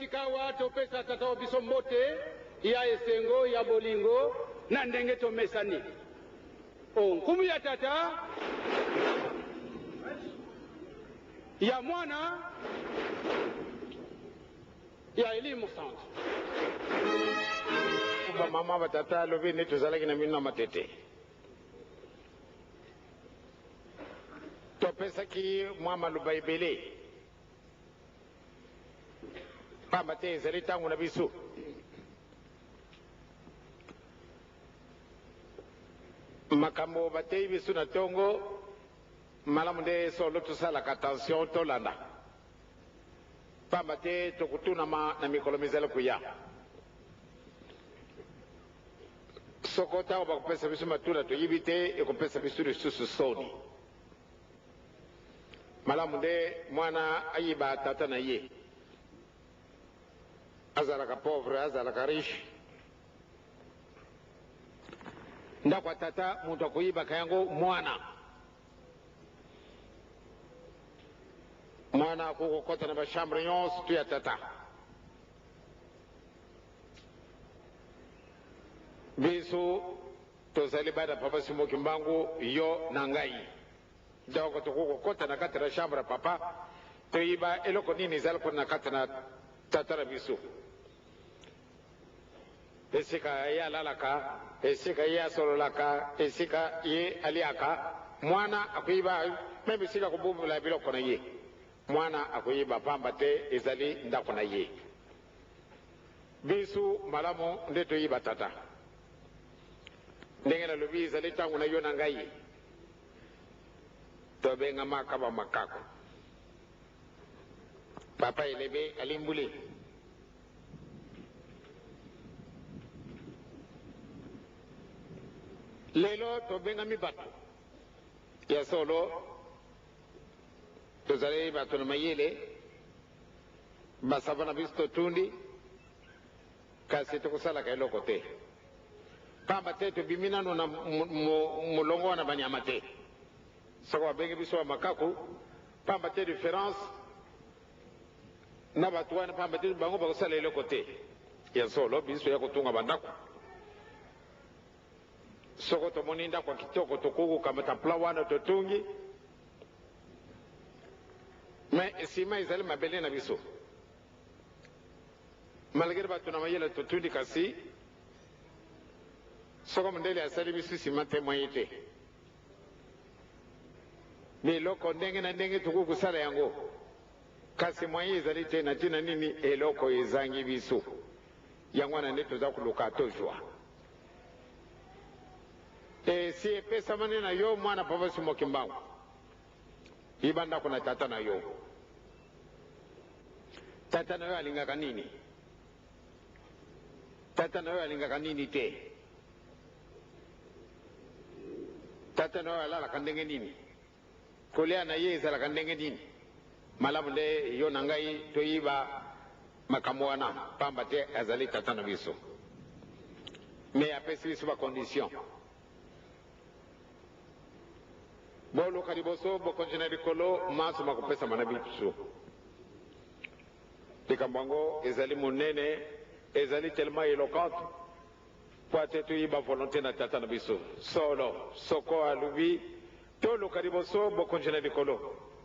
tikawa topesa tata wa biso mbote ya esengo ya bolingo na ndenge tomesani. Nkumu ya tata ya mwana ya elimu centre. Mama batata lobi ne tozalaki na mino matete. Topesaki mwa lubaibele. Pamba te ezali ntango na biso. Makambo batei biso na tongo malamu nde solo tosalaka attention tolanda. Pamba te tokutuna na mikolo mizali kuya. Soko ntango bakopesa biso matuna toyibi te ekopesa biso lisusu soni. Malamu nde mwana ayiba tata na ye. Azalaka pauvre, azalaka riche. Ndakwa tata muntu akuyiba kayango mwana. Mwana akukokota na bashambre nyonso tu ya tata. Biso tozali bada papa Simoki Mbangu yo na ngai. Donc tukukokota na kati na chambre papa toyiba eloko nini ezali ko na kati na tata na biso. Esika ye alalaka, esika ye asololaka, esika ye aliaka, mwana akuyiba meme esika kububula biloko na ye. Mwana akuyiba pamba te ezali ndako na ye. Bisu malamu nde toyiba tata. Ndenge na lobi ezali ntango na yo na ngai. Tobenga makaba makako. Papa elebe alimbuli. Lelo tobenga mibatu. Ya solo tozali bato na mayele basaba na biso totundi kasi tokosalaka eloko te. Pamba te tobimi nano na molongo wana banyama te. Soko babengi biso wa makaku pamba te différence na bato wana pamba te bango bakosala eloko te. Ya solo biso ya kotunga bandako. Soko tomoni ndako kitoko tokuku kamata pla wana totungi. Mais sima ezali mabele na biso. Malgré bato na mayele totundi kasi soko mondele asali biso sima te moye te. Eloko ndenge na ndenge tukuku sala yango. Kasi moye ezali te na tina nini eloko ezangi biso. Yango na nde toza kuluka tojwa. Si epesa mane na yo mwana papa Simoki Mbangu. Ibanda kuna tata na yo. Tata na yo alingaka nini? Tata na yo alingaka nini te? Tata na yo alalaka ndenge nini? Kolea na ye ezalaka ndenge nini? Malamu nde yo na ngai toyiba makambo wana pamba te azali tata na biso. Mais apesi biso ba condition. Bolo kariboso bokonjena likolo maso makopesa manabiso. Likambango ezali monene, ezali tellement éloquente. Poate tuyiba volonté na tata na biso. Solo, soko alubi, tolo kariboso bokonjena likolo.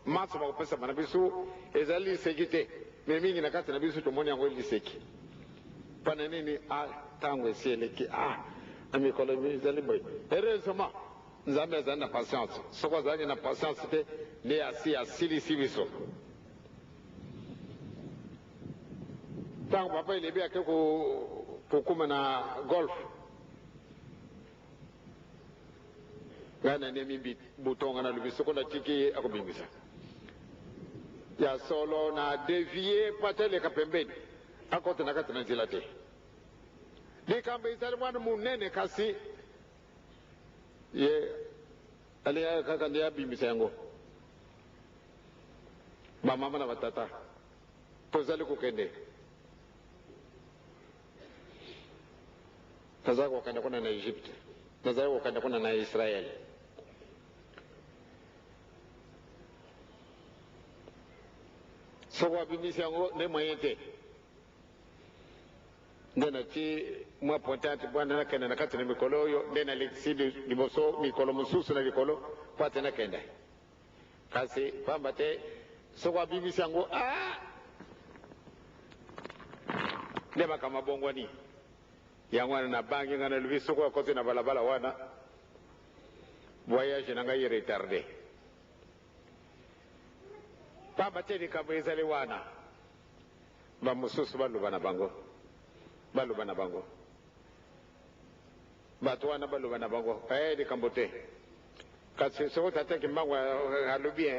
Maso makopesa manabiso, ezali sekite. Memingi na kati na biso tomoni yango liseki. Pana nini tango esieleki amikolo ezali boy. Heureusement Nzambe azali na patience. Soko azali na patience te ne asilisi biso. Tango papa elebi ake kukuma na golf. Gana nemi butonga na lubi soko na tiki akobimbisa. Ya solo na devier patele kapembeni. Akote na kati na nzela te. Likambe izali mwana munene kasi ye aliya kaka ndiya bimbisa yango ba mama na batata tozali kokende tazali kokende kuna na Egypte tazali kokende kuna na Israel soko abimbisa yango nde moyen te ndena ti mwa pontante bwana na kenda na kati na mikolo yo ndena leksidi liboso mikolo mususu na likolo kwate na kenda kasi pambate sokwa bibisi yango ndeba kama bongwani yangwana na bangi ngana lubi sokwa kote na balabala wana voyage na ngai retardé pambate likabwezale wana bamususu baluba na bango batu wana baluba na bango likambo te kasi soko tataki mbango alubi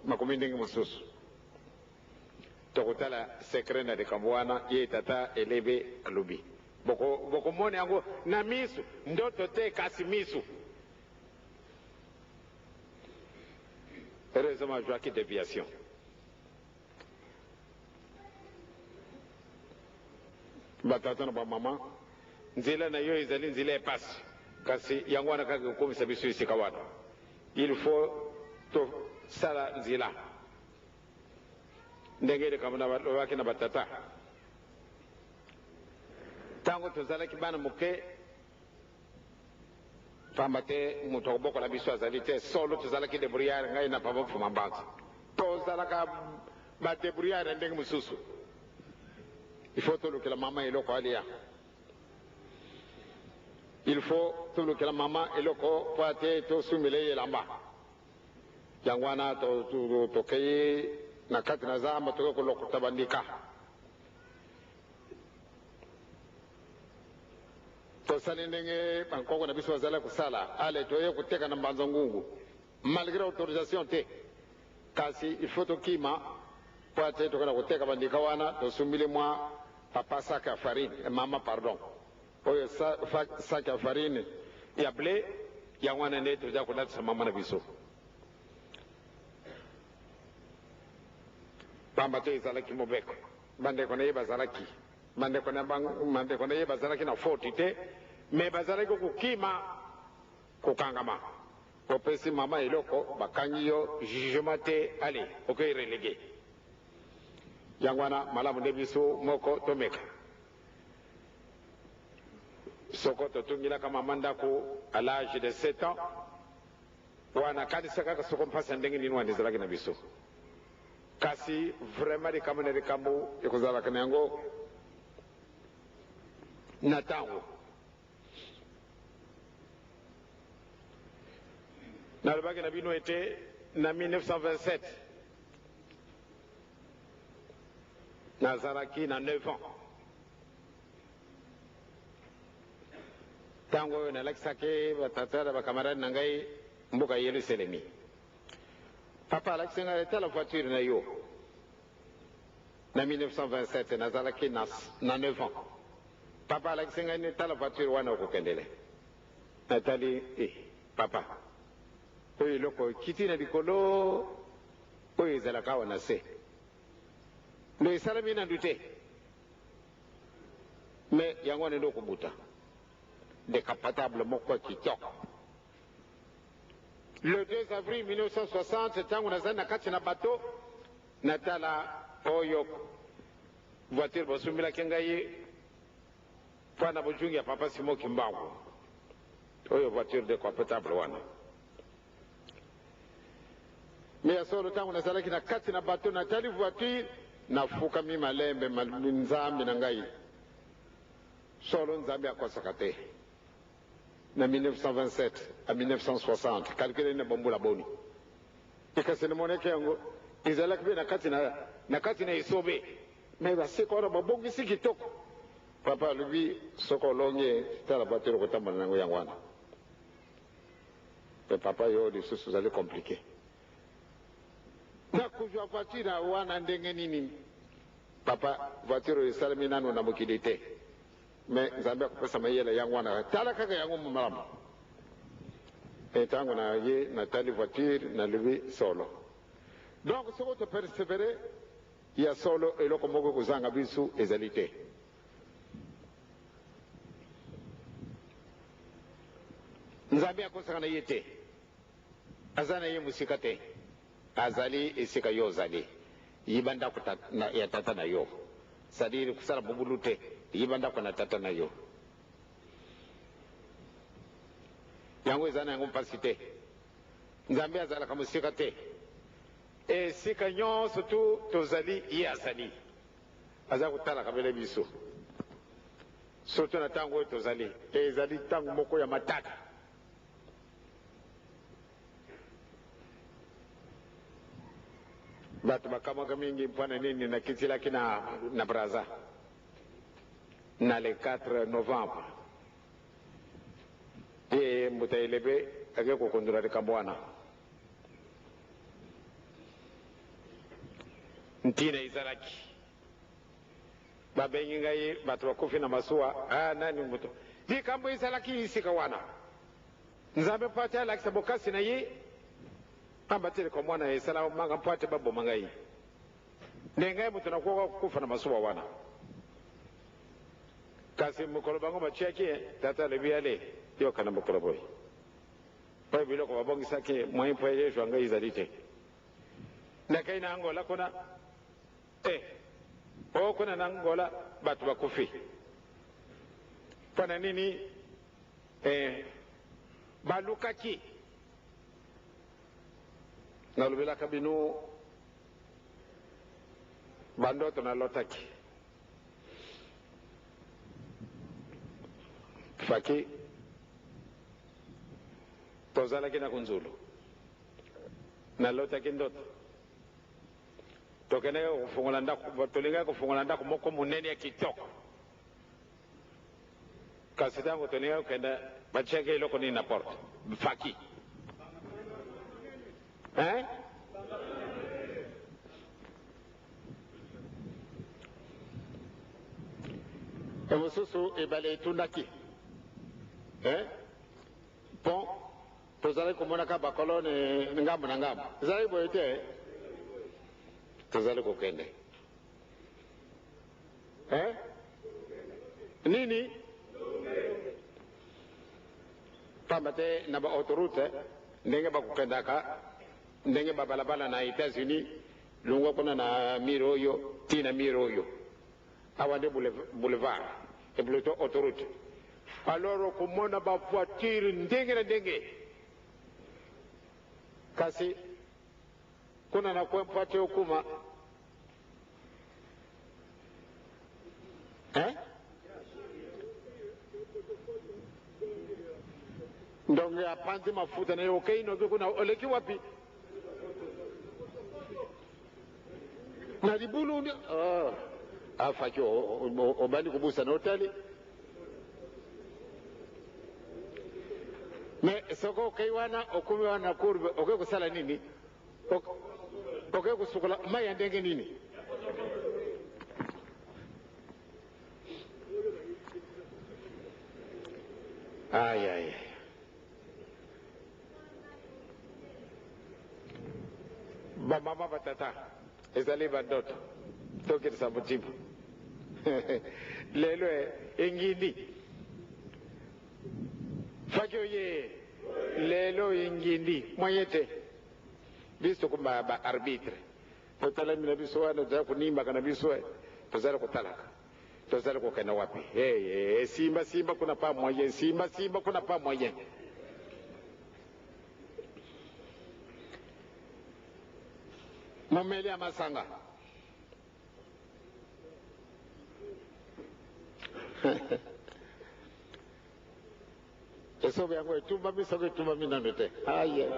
makomi ndenge mosusu tokotala sekret na likambo wana ye tata elebe alubi bokomona yango na misu ndoto te kasi misu heureusement joaki déviation batata na bamama nzela na yo ezali nzela epasi kasi yango wana kaka kokomisa biso esika wana il faut tosala nzela ndenge likambo lobaki na batata ntango tozalaki bana moke pamba te moto akobokola biso azali te solo tozalaki débrouillard ngai na papa mfuma mbanza tozalaka badébrouillard ndenge mosusu il faut tolukela mama eloko alia il faut tolukela mama eloko po ate tosumile ye elamba yango wana tokei na kati na zamba toke kolokota bandika tosali ndenge bankoko na biso bazali kosala ale toye koteka na mbanza ngungu malgré autorisation te kasi il faut tokima po ate tokena koteka bandika wana tosumbile mwa papa sac ya farine mama pardon oyo sac ya farine ya blé yango wana nde toza kolatisa mama na biso pamba to ezalaki mobeko bandeko na ye bazalaki bandeko na ye bazalaki na foti te me bazalaki kokima kokangama kopesi mama eloko bakangi yo jugement te ale okoki relege yango wana malamu nde biso moko tomeka soko totungilaka mama ndako à l'âge de 7 ans wana kanisa kaka soko mpasa ndenge nini wana ezalaki na biso kasi vraiment likambo na likambo ekozalaka na yango na ntango nalobaki na bino ete na 1927 nazalaki na 9 ans ntango oyo nalakisaki batata na bakamarade na ngai mboka yerusalemi papa alakisi ngai etala voiture na yo na 1927 nazalaki na 9 ans papa alakisi ngai netala voiture wana okokendele natali papa oyo eloko kiti na likolo oyo ezalaka awa na se ndo esalami nandu te me yango wana nde okobuta décapotable moko ya kitoko le 2 avril 1960 ntango nazali na kati na bato natala oyo voiture basumbelaki ngai mpo na bojungi ya papa simo kimbangu oyo voiture décapotable wana me ya solo ntango nazalaki na kati na bato natali voiture nafukami malembe nzambe na ngai solo nzambe akosaka te na 1927 à 1960 calculé na bambula boni ikasene moneke yango ezalaki be na kati na esobe me basika wana babongisi kitoko papa alobi soko olongi tala voiture kotambola nango yango wana pe papa yo lisusu ezali compliqué nakuzwa voiture wana ndenge nini papa voiture esalemi nano na mokili te me nzambe akopesa mayele yango wana tala kaka yango malamu ntango na ye natali voiture nalobi solo donc soko topersévere ya solo eloko moko kozanga biso ezali te nzambe akosaka na ye te aza na ye mosika te azali esika yo ozali yiba ndako ya tata na yo c'est-à-dire kosala bobulu te yibanda kona tata na yo yango ezana yango mpasi te nzambe azalaka mosika te esika nyonso tu tozali ye azali aza kotalaka bele biso surtout na ntango oyo tozali ezali ntango moko ya matata bato bakamwaka mingi mpona nini nakitilaki na braza na le 4 novembre ye mbuta elebe ake kokondula likambo wana ntina ezalaki babengi ngai bato bakufi na masuwa nani mbuto likambo ezalaki isika wana nzambe mpo ate alakisa bokasi na ye pamba teleka mwana esala manga mpo ate baboma ngai nde ngai moto nakoka kufa na masuwa wana kasi mokolo bango batiaki tata alobi ale yokana mokolo boye po biloko babongisaki moyen mpo yezwa ngai ezali te nakai na angola kuna kuna na angola bato bakufi mpona nini balukaki nalobelaka bino bandoto nalotaki faki tozalaki na kunzulu nalotaki ndoto tokendeki kofungola ndako tolingaki kofungola ndako moko monene ya kitoko kasi ntango tolingaki kokenda batiaki eloko nini na porte faki mosusu ebale etundaki pont tozalaki komonaka bakolone ngambo na ngambo ezalaki boye te tozali kokende nini pamba te na baautorute ndenge bakokendaka ndenge babalabala na États-Unis lungwa kuna na mire oyo tina mire oyo awa nde boulevard et plutôt autoroute alors komona bavoiture ndenge na ndenge kasi kuna na kwempate okuma ndonge apanzi mafuta na yo keinoki kuna oleki wapi na libulu ndi afaki obandi kubusa na hoteli me soko okei wana okumi wana kurbe oke kusala nini oke kusukula mai ya ndenge nini ay bamama batata ezali bandoto tokitisa mutima lelo engindi fakyo ye lelo engindi moyete biso kuma ba arbitre totala mina biso wana tozala kunimbaka na biso tozala kotalaka tozala kokenda wapi simba kuna pa moyen simba kuna pa moyen mameli ya masanga esobe yango etumbami soko etumbami nano te aye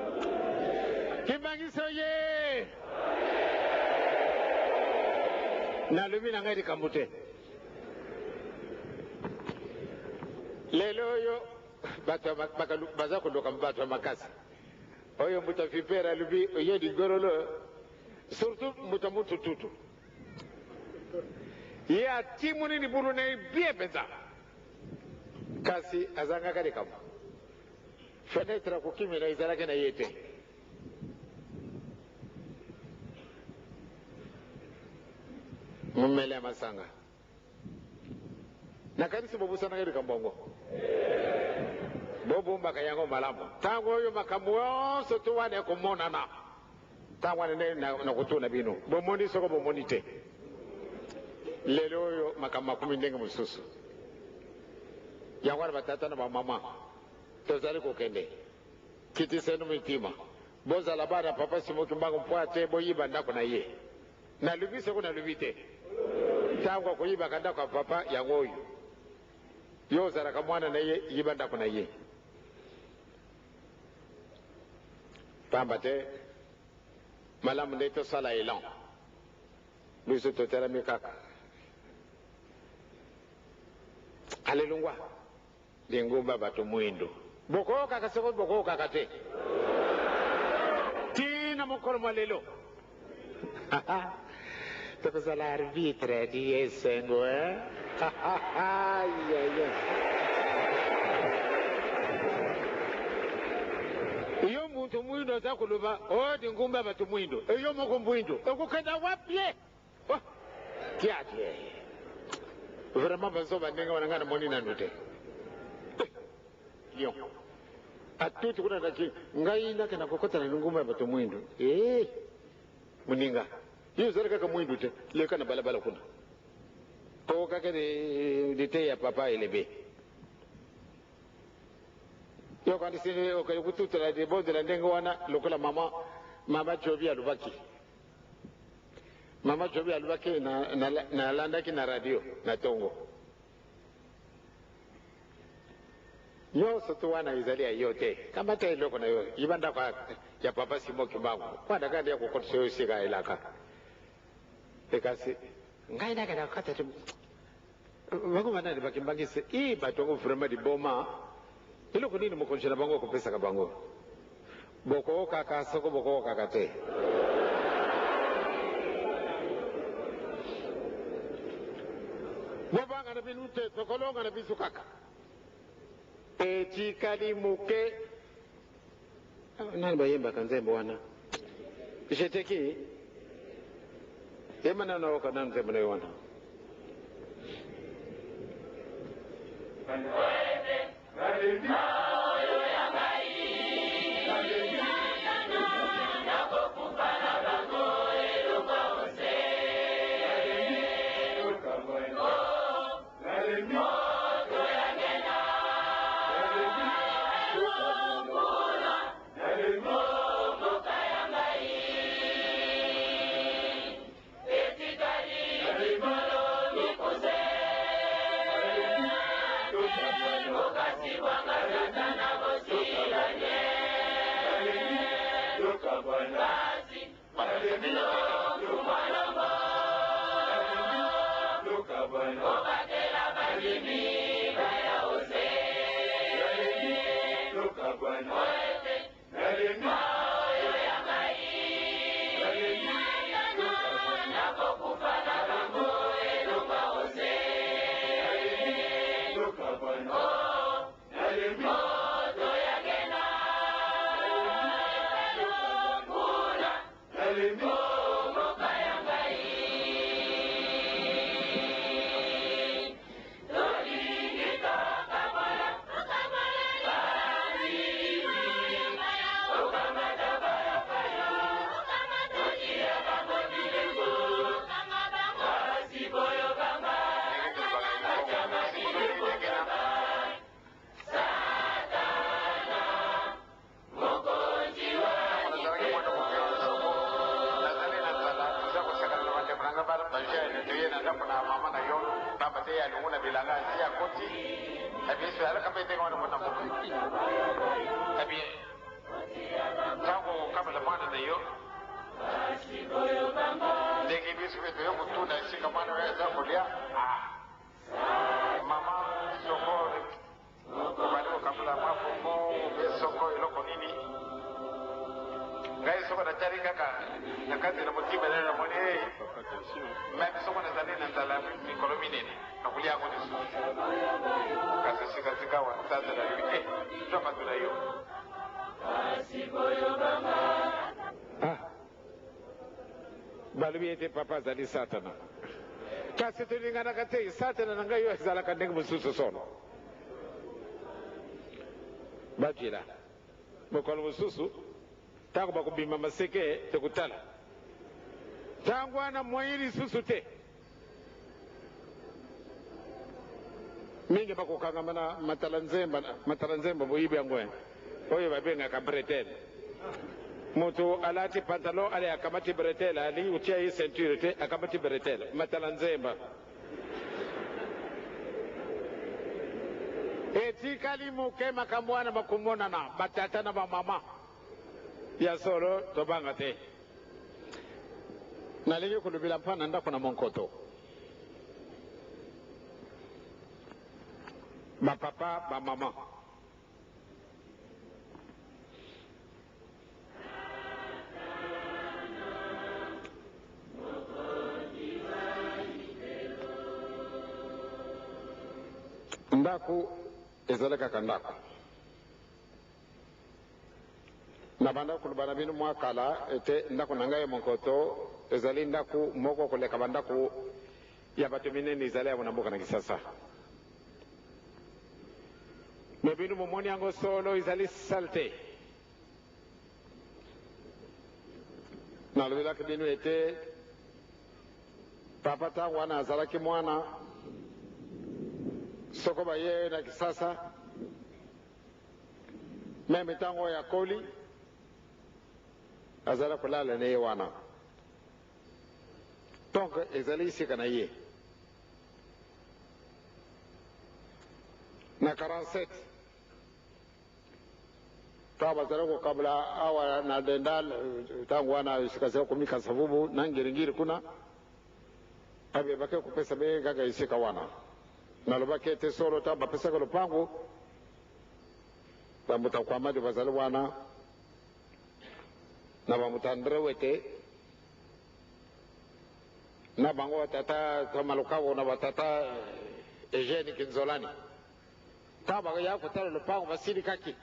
kimbangiso ye nalobi na ngai likambo te lelo oyo bato baza koluka bato ya makasi oyo mbuta fipera alobi oyo ligorolo surtout mbuta mutututu ye atimuni libulu na ye bien penza kasi azangaka likambo fenetre akokimela ezalaki na ye te mumele ya masanga nakanisi bobusanaka likambo yango bobumbaka yango malamu ntango oyo makambo yonso to wana ekomonana ntango wana nde nakotuna bino bomoni soko bomoni te lelo yo makama kumi ndenge mususu yangwana batata na bamama tozali kokende kiti senu mitima bozala bana papa simoki mbango mpo ate boyiba ndako na ye nalubi seko nalubi te ntango akoyibaka ndako ya papa yango oyo yo ozalaka mwana na ye yiba ndako na ye pamba te malamu nde tosala elan biso totelami kaka alelungwa lingumba bato mwindo bokokaka seko bokokaka te tina mokolo mwa lelo tokozala arbitre di esengo iyo muntu mwindo aza kuluba odi ngumba bato mwindo iyo moko mwindo ekukenda wapye tiatye vraiment bazoba ndenge wanangana moni nanu te lion atuti kuna ndaki ngai nake nakokota na ngumba bato mwindo muninga iyo zara kaka mwindo te leka na balabala kuna ko kaka de te ya papa elebe yo kandi sine okayo kututela de bodela ndenge wana lokola mama chobi alubaki mama chobi alubaki na landaki na radio na tongo yo soto wana izalia yote kama ta iloko na yo ibanda kwa ya papa simoki bangu kwa daga ndia kokotso yo siga ilaka ekasi ngai daga na kata tu bangu mana di bakimbangise batongo vraiment di boma iloko nini mukonjera bango kupesa ka bango boko kaka soko boko kaka te bobanga na binute tokolonga na bisu kaka etikali muke nani bayemba kanzembo wana jeteki emana na oka nani nzembo na wana balubiete papa zali satana kasi tulingana kate satana nanga yo zala kandeng mususu sono bajira mokolo mususu tangu bakubima maseke tekutala tangu ana moyiri susu te mingi bakukanga mana matalanzemba buibe ngwe oyo babenga ka bretel mutu alati pantalon ale akamati bretel ali utia hii ceinture te akamati bretel matalanzemba eti kalimu kema kamwana bakumona na batata na mama ya solo tobanga te nalingi kulubila mpana ndako na monkoto ba papa ba mama ndaku ezalaka kandako na banda kulubana binu mwakala ete ndaku nangaye monkoto ezali ndaku moko koleka bandaku ya bato minene ezali abo na mboka na kisasa me binu momoni yango solo ezali salte nalobelaki binu ete papa tangu wana azalaki mwana soko baye na kisasa meme tango ya koli azala kolala ne wana donc ezali sika na ye na 47 taba zara ko kabla awa na dendal tangu wana sikasa kumika sababu na ngiringiri kuna abe bake kupesa be gaga isika wana naloba kete solo taba pesa ko lupango bamuta kwa madu bazali wana na bamutandre wete na bango tata tomalukawo na batata Eugene Kinzolani taba ya kutala lupango basiri kaki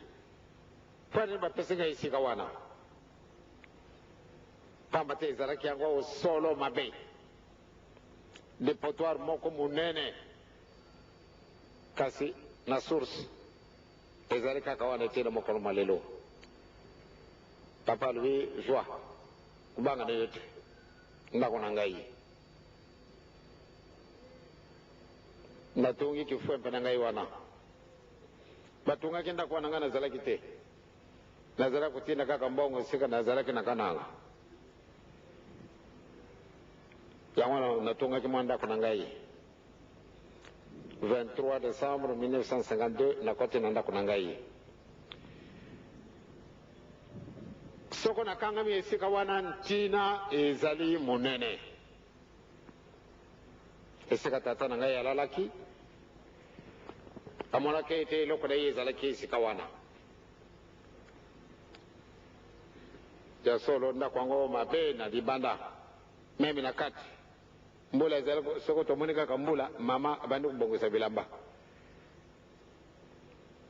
kwani bapesa ga isika wana tamba te zaraki yango solo mabe depotoir moko munene kasi na source ezali kaka wana tena mokolo malelo papa lui joie kubanga ne yote ndako na ngai natungi kifwempe na ngai wana batunga kenda kwa nanga nazalaki te nazala kutinda kaka mbongo sika nazalaki na kananga yango natunga kimwanda kwa ngai 23 décembre 1952 na kote nanda kuna ngai soko na kangami esika wana ntina ezali monene esika tata na ngai alalaki amonaki ete eloko na ye ezalaki esika wana ya solo ndako yango mabe na libanda meme na kati mbula ezali soko tomoni kaka mbula mama abandi kubongisa bilamba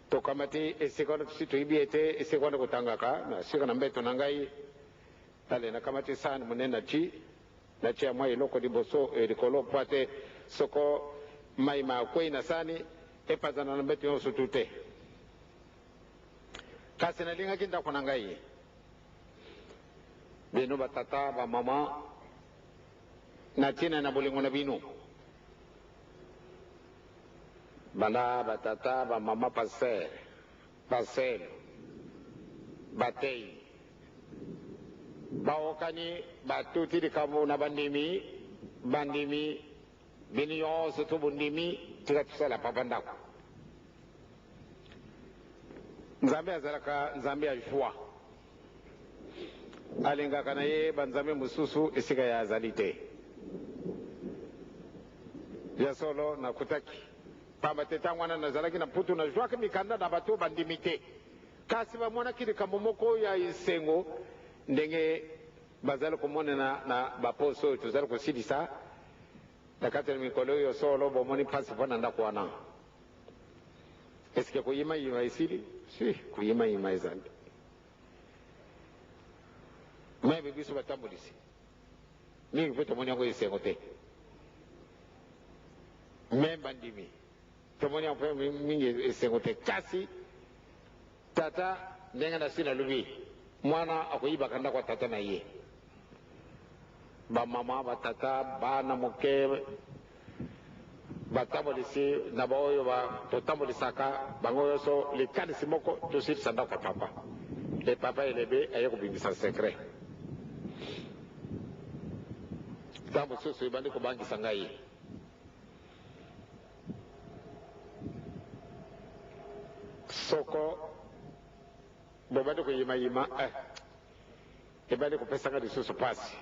tokamati esika si toyibi ete esika wana kotangaka na sika na mbeto na ngai ale nakamati sani monene na ti ya mwa eloko liboso likolo po ate soko mai makwei na sani epazana na mbeto nyonso tu te kasi nalingaki ndako na ngai bino batata bamama na tina na bolingo na bino bana batata bamama passer pasel batei baokani batuti likambo na bandimi bini nyonso to bondimi tika tusala papa ndako nzambe azalaka nzambe ya joie alingaka na ye banzambe mosusu esika ya azali te ya solo na kutaki pamba te tango wana nazalaki na putu na joaki mikanda na bato bandimi te kasi bamonaki likambo moko ya esengo ndenge bazali komonana na baposo oyo tozali kosilisa na kati na mikolo oyo solo bomoni mpasi mpo na ndako wana eske koyimayima esili si koyimayima ezali meme biso batambulisi mingi mpe tomoni yango esengo te meme bandimi tomoni yango mpe mingi esengo te kasi tata ndenge na si nalobi mwana akoyibaka ndako ya tata na ye bamama batata bana moke batambolisi na baoyo totambolisaka bango nyonso likanisi moko tosilisa ndako ya papa e papa elebe aye kobimisa secret ntango mosusu ebandi kobangisa ngai soko bobandi koyimayima ebandi kopesanga lisusu pasi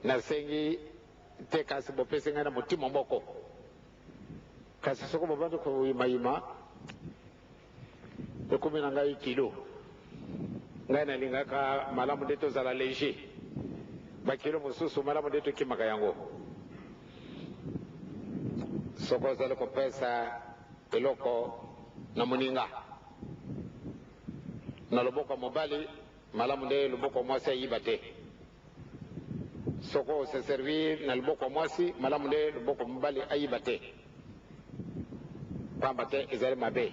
nasengi te kasi bopesi ngai na motima moko kasi soko bobandi koyimayima ekomi na ngai kilo ngai nalingaka malamu nde tozala léger bakilo mosusu malamu nde tokimaka yango soko ozali kopesa eloko na moninga na loboko ya mobali malamu nde loboko ya mwasi ayiba te soko ose servir na loboko ya mwasi malamu nde loboko ya mobali ayiba te pamba te ezali mabe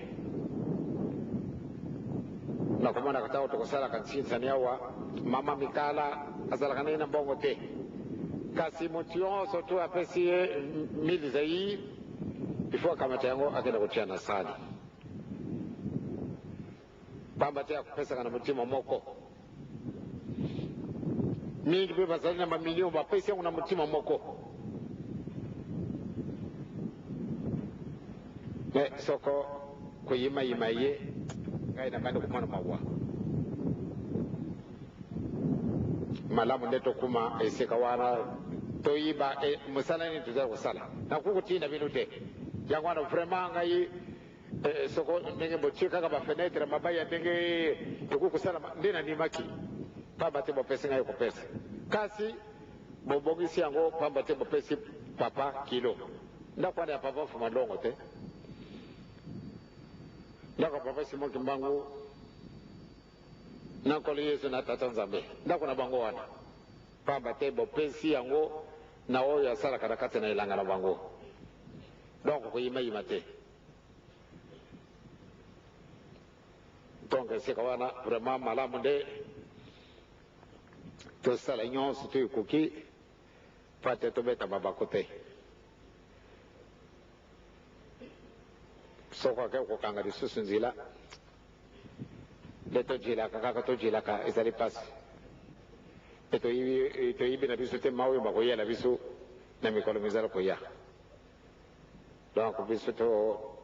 nakomona kata tokosalaka nsinsani awa mama mikala azalaka nai na mbongo te kasi moto nyonso to apesi ye mili zai ifo akamata yango akenda kotia na sali pamba te akopesaka na motima moko mingi mpe bazali na bamilio bapesi yango na motima moko me soko koyimayima ye ngai nabandi komona mawa malamu nde tokuma esika wana toyiba mosala nini tozali kosala nakukutinda bino te yango wana vraiment ngai soko ndenge botie kaka bafenetre mabaya ndenge ekokosala nde nandimaki pamba te bopesi ngai kopesa kasi bobongisi yango pamba te bopesi papa kilo ndako wana ya papa fuma ndongo te ndako ya papa simoki mbangu nankolo yesu na tata nzambe ndako na bango wana pamba te bopesi yango na oyo asalaka na kati na elanga na bango donc koyimayima te donc esika wana vraiment malamu nde tosala nyonso to ekoki mpo te tobeta mabako te soko ake kokanga lisusu nzela nde tojilaka kaka tojilaka ezali pasi toyibi na biso te ma oyo bakoya na biso na mikolo mizali koya donc biso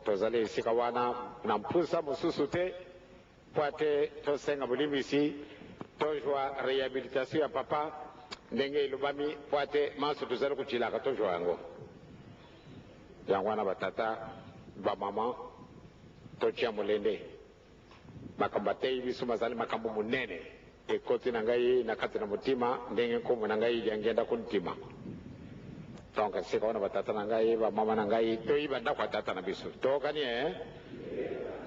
tozali esika wana na mpusa mosusu te mpo ate tosenga bolimbisi tozwa réhabilitation ya papa ndenge elobami mpo ate manso tozali kocilaka tozwa yango yango wana batata bamama totia molende makambo atei biso bazali makambo monene ekoti na ngai na kati na motima ndenge nkombo na ngai yangenda kontima donc esika wana batata na ngai bamama na ngai toyiba ndako ya tata na biso tokani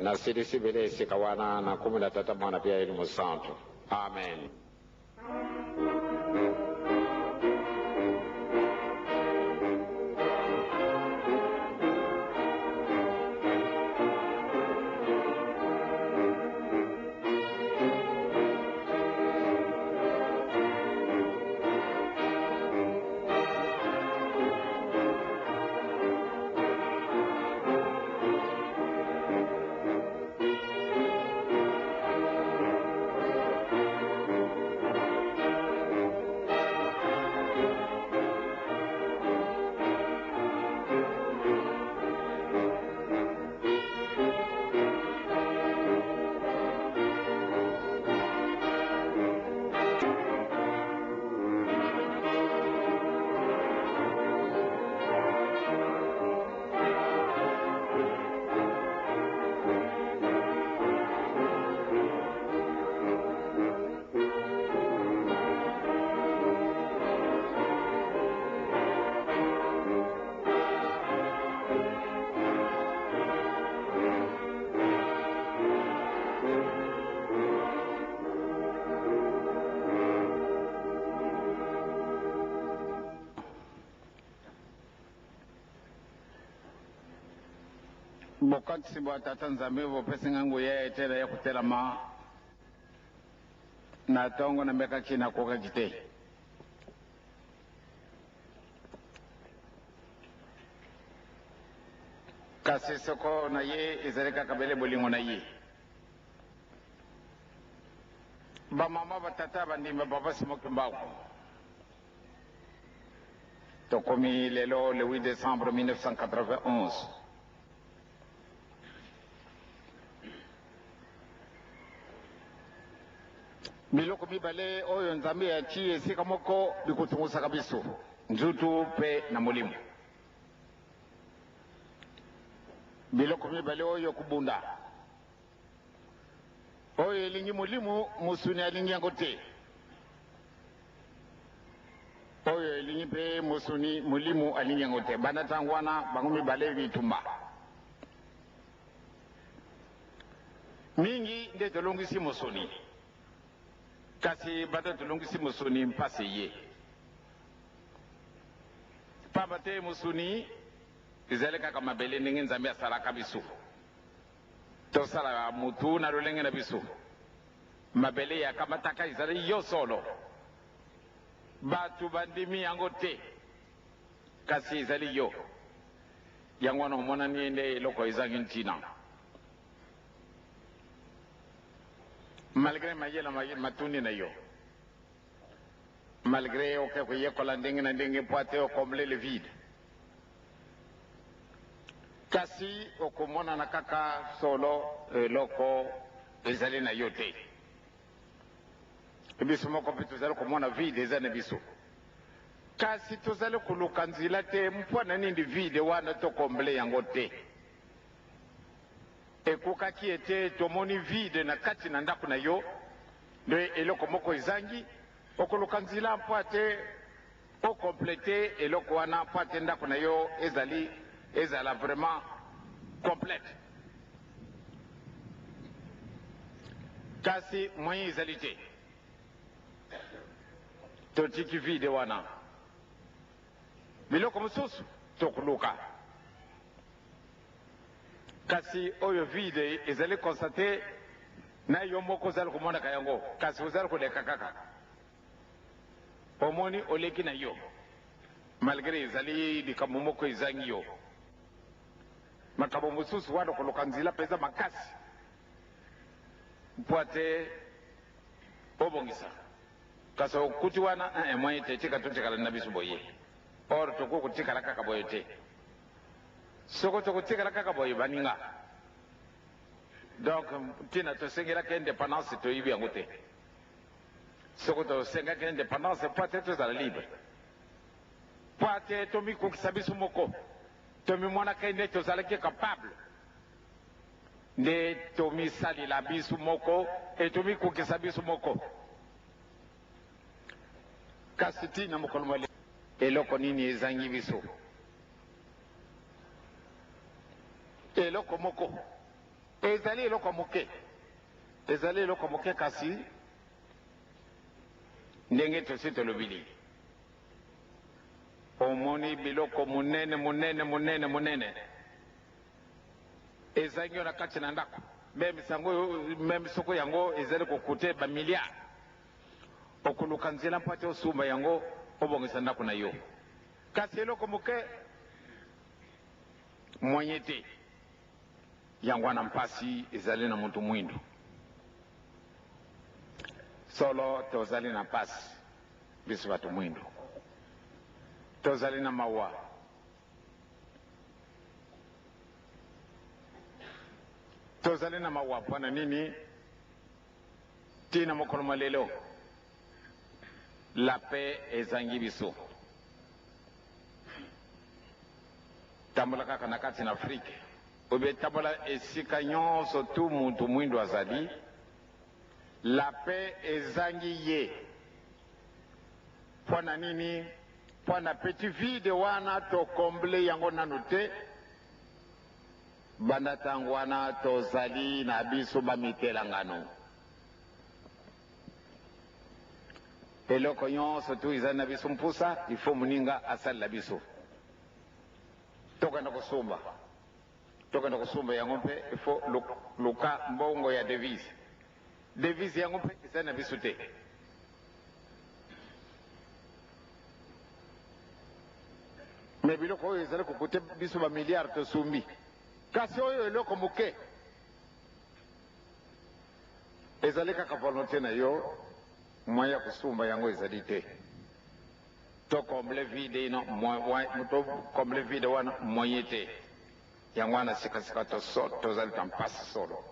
na silisi bele esika wana na nkombo na tata mwana pia eli mosantu amen. bokatisi bwa tata nzambe bopesi nga nguya etela ya kutelama na tongo na mbekaki na kokaki te kasi soko na ye ezali kaka bele bolingo na ye bamama batata bandimba bapasi mokembako tokomi lelo le 8 décembre 1991 biloko mibale oyo nzambe yaci esika moko bikotungusaka biso nzutu mpe na molimo biloko mibale oyo kubunda oyo elingi molimo musuni alingi yango te oyo elingi mpe musuni molimo alingi yango te banda ntango wana bango mibale bitumba mingi nde tolongisi musuni kasi banda tolongisi musuni mpasi ye pamba te musuni ezali kaka mabele ndenge nzambe asalaka biso tosala mutu na lolenge na biso mabele yakamataka ezali yo solo bato bandimi yango te kasi ezali yo yango wana omonani nde eloko ezangi ntina malgré mayela matundi na yo malgré oke koyekola ndenge na ndenge po ate okomble le vide kasi okomonana kaka solo eloko ezali na yo te biso moko mpe tozali komona vide eza na biso kasi tozali koluka nzela te mpona nini vide wana tokomble yango te ekokaki ete tomoni vide na kati na ndako na yo nde eloko moko ezangi okoluka nzela mpo ate okomplete eloko wana mpo ate ndako na yo ezala vraiment complète kasi moyen ezali te totiki vide wana biloko mosusu tokoluka kasi oyo vide ezali constate na yo moko ozali komonaka yango kasi ozali koleka kaka omoni oleki na yo malgré ezali likambo moko ezangi yo makambo mosusu wana koluka nzela mpenza makasi mpo ate obongisa kasi okuti wana moye te tika totikala na biso boye or toko kotikala kaka boye te soko tokotikala kaka boye baninga donc ntina tosengelaki indépendance toyibi yango te soko tosengaki indépendance mpo ate tozala libre mpo ate tomikokisa biso moko tomimonaka nde tozalaki capable nde tomisalila biso moko etomikokisa biso moko kasi ntina mokolo mole eloko nini ezangi biso eloko moko ezali eloko moke ezali eloko moke kasi ndenge tosi tolobili omoni biloko munene munene munene munene ezangi yo na kati na ndako meme soko yango ezali kokute bamiliard okoluka nzela mpo ate osumba yango obongisa ndako na yo kasi eloko moke moye te yango wana mpasi ezali na mutu mwindu solo tozali na mpasi biso bato mwindu tozali na mawa tozali na mawa mpona nini ntina mokolo mwa lelo la paix ezangi biso tambola kaka na kati na afrike obe tambola esika nyonso tu mutu mwindu azali la paix ezangi ye mpona nini mpona petit vide wana tokomble yango nanu te banda ntango wana tozali na biso bamitelangano eloko nyonso tu ezali na biso mpusa ifo moninga asalela biso tokenda kosumba yango mpe ifo luka mbongo ya devise yango mpe ezali na biso te me biloko oyo ezali kokute biso bamiliard tosumbi kasi oyo eloko moke ezali kaka volonté na yo moyen ya kosumba yango ezali te to comble vide ino to comble vide wana moyen te yango wana sikasika tozali ta mpasi solo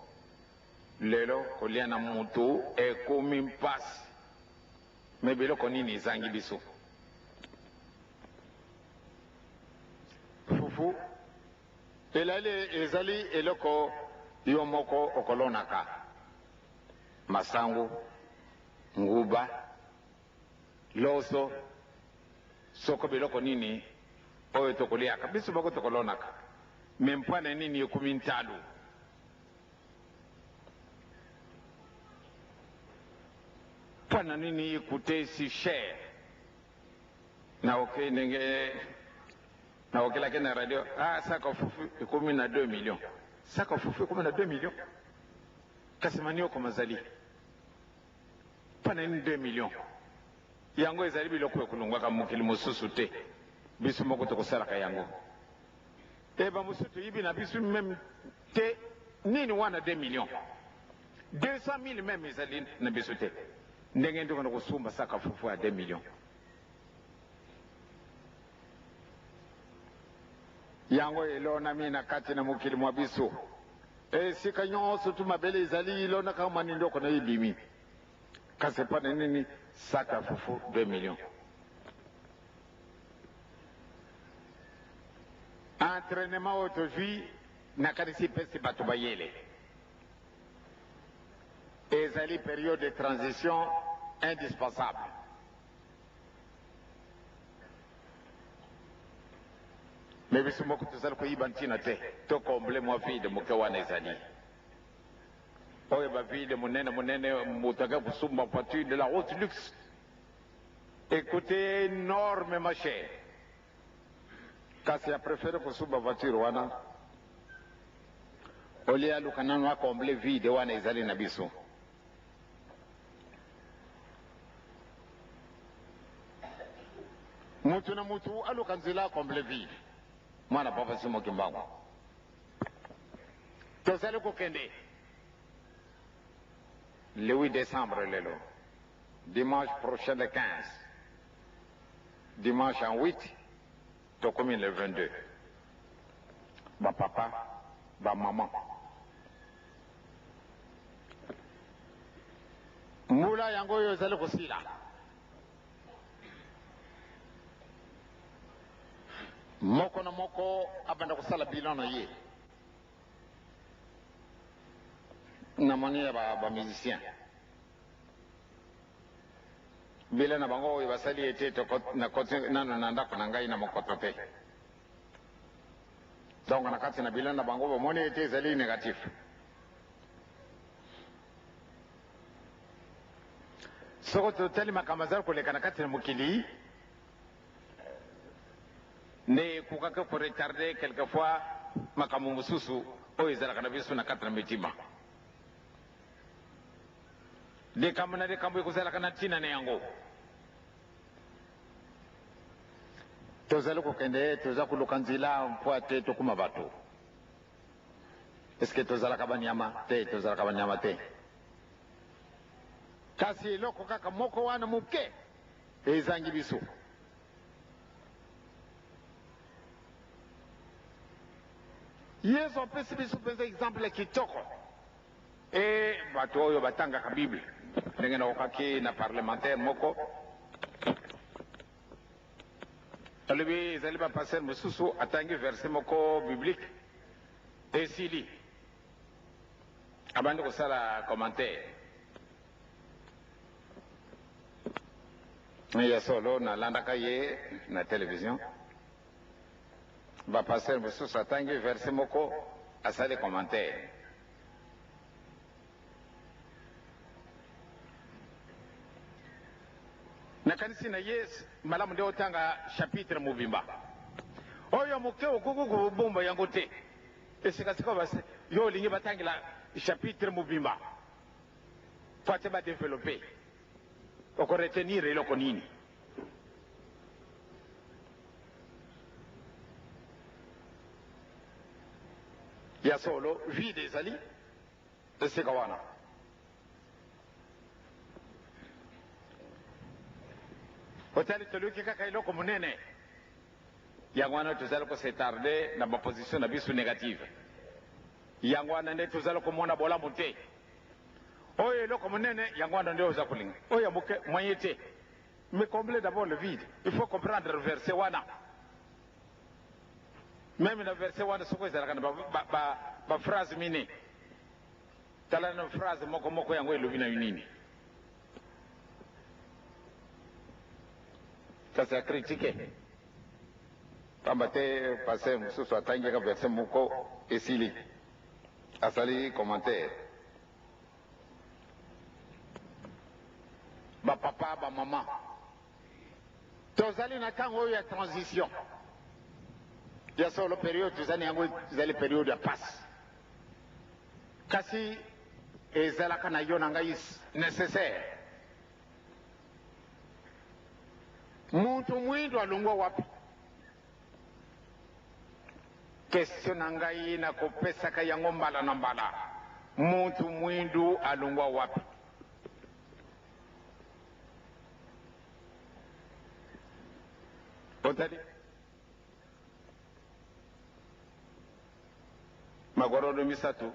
lelo kolia na mutu ekomi mpasi me biloko nini ezangi biso fufu ezali eloko yo moko okolonaka masango nguba loso soko biloko nini oyo tokoliaka biso moko tokolonaka me mpwana nini ekumi ntalu mpwana nini ekute si cher naokelaki na radio saka fufu ekumi na 2 millions saka fufu ekumi na 2 millions kasi mani oko mazali mpana nini 2 millions yango ezali biloko ekolongwaka mokili mosusu te biso moko tokosalaka yango bamosusu toyibi na biso meme te nini wana 2 millions 200 000 meme ezali na biso te ndenge ndikona kosumba saka fufu ya 2 millions yango elonami na kati na mokili mwa biso esika nyonso tu mabele ezali ilonaka mani ndoko na ibimi kasi mpana nini saka fufu 2 millions entraînement oyo tozwi nakanisi mpesi bato bayele ezali période de transition indispensable me biso moko tozali koyiba ntina te tokomble mwa vide moke wana ezali oyo bavide monene moto aka kosumba voiture de la haute luxe écoutez énormément cher kasi apréféré kosumba voiture wana olie aluka nano akomble vide wana ezali na biso mutu na mutu aluka nzela akomble vide mwana papa simoki mbango tozali kokende le 8 décembre lelo dimanche prochain le 15 dimanche en 8 tokomi le 22 bapapa bamama mbula yango oyo ezali kosila moko na moko abanda kosala bilan na ye namoni ya bamusicien bilan na bango oyo basali ete nano na ndako na ngai na mokoto te donc na kati na bilan na bango bamoni ete ezali négatif soko totali makambo azali koleka na kati na mokili ne ekokaka koretarde quelquefois makambo mosusu oyo ezalaka na biso na kati na mitima likambo na likambo ekozalaka na ntina na yango tozali kokende toza koluka nzela mpo ate tokuma bato eske tozalaka banyama te tozalaka banyama te kasi eloko kaka moko wana moke ezangi biso yesu apesi biso mpenza exemple kitoko bato oyo batangaka bible ndenge nakokaki na parlementaire moko alobi ezali bapaster mosusu atangi verset moko biblique esili abandi kosala commentaire ya solo nalandaka ye na télévision bapaster mosusu atangi verset moko asali commentaire nakanisi na ye malamu nde otanga chapitre mobimba oyo moke okoki kobomba yango te esikasika yo olingi batangela chapitre mobimba po ate badevelope okoretenir eloko nini ya solo vide ezali esika wana. Otali toluki kaka eloko monene yango wana tozali kosetarde na baposition na biso négative yango wana nde tozali komona bolamu te oyo eloko monene yango wana nde oza kolinga oyo ya moke moyen te. Mais combler d'abord le vide. Il faut comprendre le verset wana. Même le verset wana soko ezalaka na ba phrase mine. Tala na phrase moko moko yango elobi na nini. Kasi ya critique. Pamba te passé mususu atangi ka verset moko esili. Asali commentaire. Ba papa ba maman. Tozali na tango ya transition. Ya solo période tuzani yango tuzali période ya passe. Kasi ezalaka na yo na ngai nécessaire. Muntu mwindo alungwa wapi? Question na ngai na kopesaka yango mbala na mbala. Muntu mwindo alungwa wapi? Otali magorodo misatu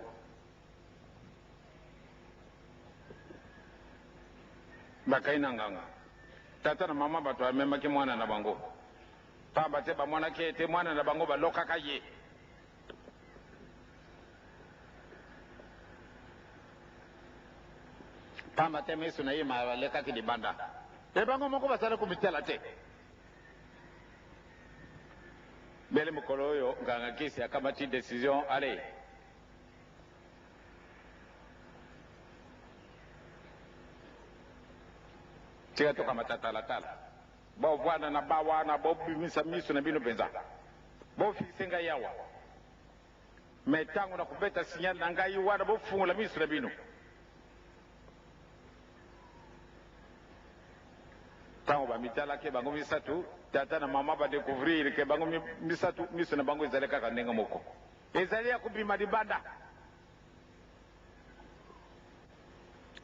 bakaina nganga tata na mama bato amemaki mwana na bango pamba te bamwana ke ete mwana na bango balokaka ye pamba te meso na ye balekaki libanda e bango moko basala komitela te. Bele mokolo oyo nganga kisi akamati décision allez tika toka matatalatala bo bwana na bawana bo bimisa miso na bino penza bo fikisenga yawa metango na kubeta sinyali na ngai wana bo fungula miso na bino tango bamitala ke bango misatu tata na mama ba découvrir ke bango misatu miso na bango ezali kaka ndenge moko ezali ya kubima libanda.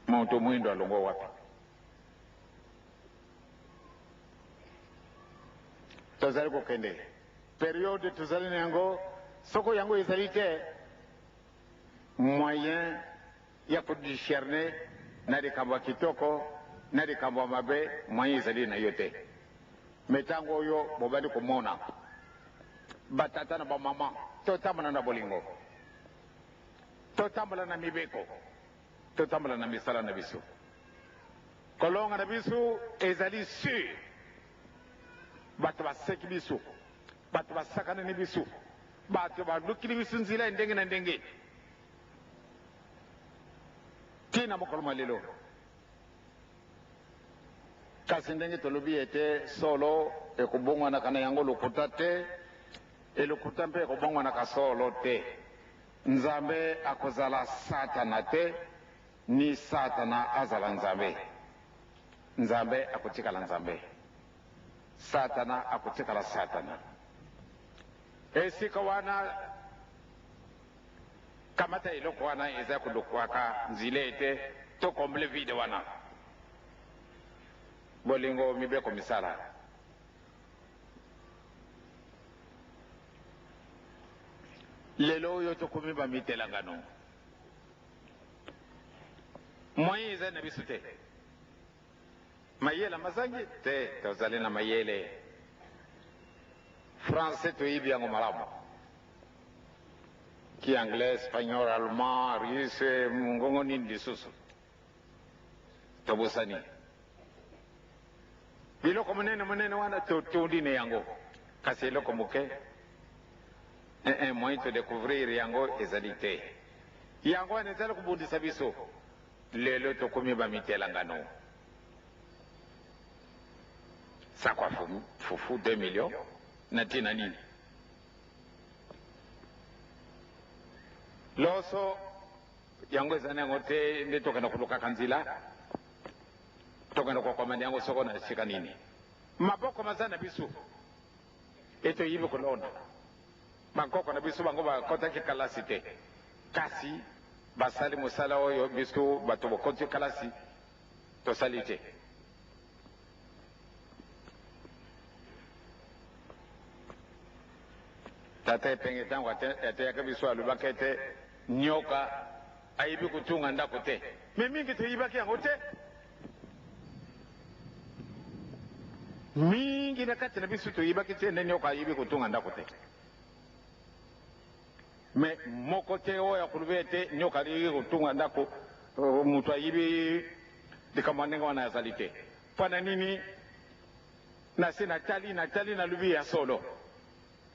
Muntu mwindo alongo wapi? Tozali kokende période tozali nango soko yango ezali te moyen ya kodiscerner na likambo ya kitoko na likambo ya mabe moyen ezali na yo te. Metango oyo bobali komona batata na bamama totambola na bolingo totambola na mibeko totambola na misala na biso kolonga na biso ezali sur bato baseki biso bato basakana ni biso bato balukili biso nzila ndenge na ndenge tina mokolo malelo kasi ndenge tolobi ete solo ekobongwana kana yango lokuta te elokuta mpe ekobongwana ka solo te. Nzambe akozala satana te ni satana azala nzambe. Nzambe akotikala nzambe satana akotikala satana. Esika wana kamata eloko wana eza kolukwaka nzile ete tokomble vide wana bolingo mibeko misala lelo oyo tokomi bamitelangano moyen eza na biso te mayele mazangi te tozali na mayele français toyibi yango malamu ki anglais espagnol allemand russe ngongo nini lisusu tobosani biloko monene monene wana tondine yango kasi eloko moke moyen to découvrir yango ezali te yango wana ezali kobundisa biso lelo tokomi bamitelangano sakwa fufu 2 millions na tina nini loso yango ezali yango te nde tokenda kolukaka nzila tokenda kokomanda yango soko na sika nini maboko maza na biso etoyibi kolonda bankoko na biso bango bakotaki kalasi te kasi basali mosala oyo biso bato bokoti kalasi tosali te. Tata epenge ntango ateyaka biso alobaki ete nyoka ayibi kutunga ndako te me mingi toyibaki yango te. Mingi na kati na biso toyibaki te nde nyoka ayibi kutunga ndako te me moko te oyo akolobi ete nyoka ayibi kutunga ndako moto ayibi likambo ndenge wana azali te. Mpona nini nase natali nalobi ya solo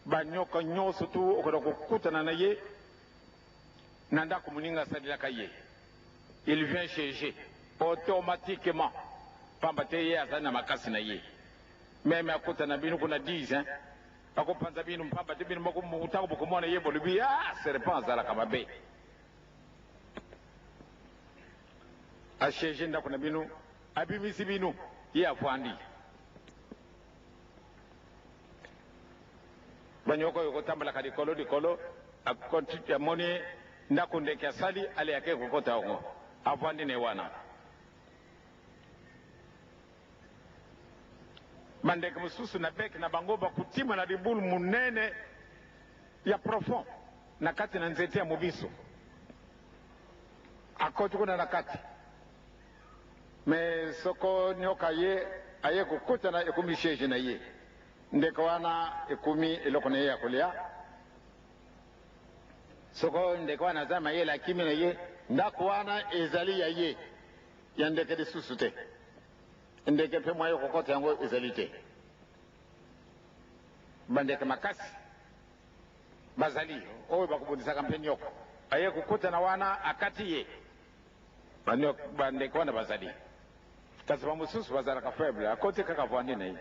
banyoka nyonso tu okoda kokutana na ye na ndako moninga asalelaka ye. Il vient chercher automatiquement pamba te ye azali na makasi na ye meme akutana bino kuna 10 akopanza bino mpamba te bino moko mutako bokomona ye bolobi serpent azalaka mabe asherge ndako na bino abimisi bino ye afwandi. Banyoka oyo kotambolaka likolo amoni ndako ndeke asali ale yake kokota yango afwandi ne wana. Bandeke mosusu na beke na bango bakutima na libulu munene ya profond na kati na nzete ya mobiso akoti kuna na kati me soko nyoka ye aye kukutana ekumi sheje na ye ndeke wana ekumi eloko na ye ya kolia soko ndeke wana aza mayele akimi na ye ndako wana ezali ya ye ya ndeke lisusu te ndeke mpe mwa ye kokota yango ezali te. Bandeke makasi bazali oyo bakobundisaka mpe nyoka aye kukutana wana akati ye bandeke wana bazali kasi bamosusu bazalaka faible akoti kaka vwandi na ye.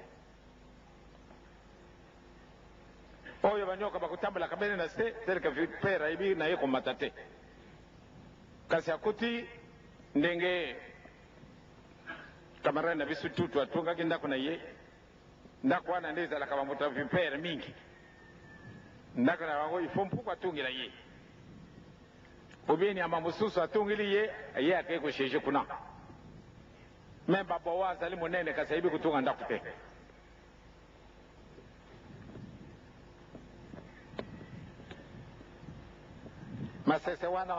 Oyo banyoka bakutambolaka bene na se teleke vipere ayibi na ye komata te kasi akuti ndenge kamarani na biso tutu atungaki ndako na ye ndako wana nde ezalaka bamoto vipere mingi ndako na bango ifo mpuku atungila ye obieni ama mosusu atungili ye akei kosherge kuna me babowa azali monene kasi ayibi kutunga ndako te. Masese wana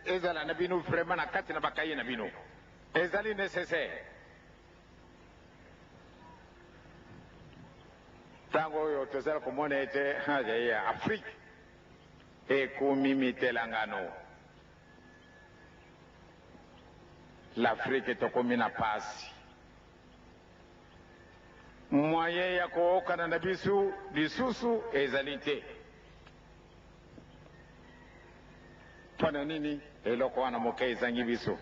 ezala na bino vraiment na kati na bakaye na bino ezali nécessaire. Tango oyo tozala komona ete ya Afrique ekumimitelangano l'Afrique tokomi na pasi moyen ya kookana na biso lisusu ezali te. Mpona nini eloko wana moke ezangi biso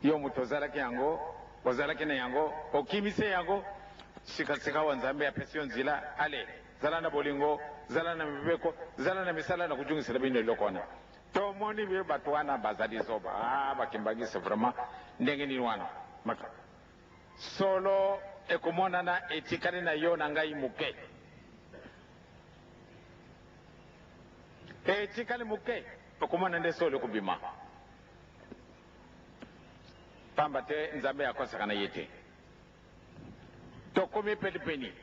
yo moto ozalaki yango ozalaki na yango okimise yango sikasika wa nzambe apesi yo nzela ale zala na bolingo zala na mibeko zala na misala na kujungisela bino eloko wana tomoni be bato wana bazali zoba bakimbangisa vraiment ndenge nini wana maka solo ekomonana etikali na yo na ngai moke etikali moke okomona nde solo ekobima pamba te nzambe akosaka na ye te tokomi pelipeni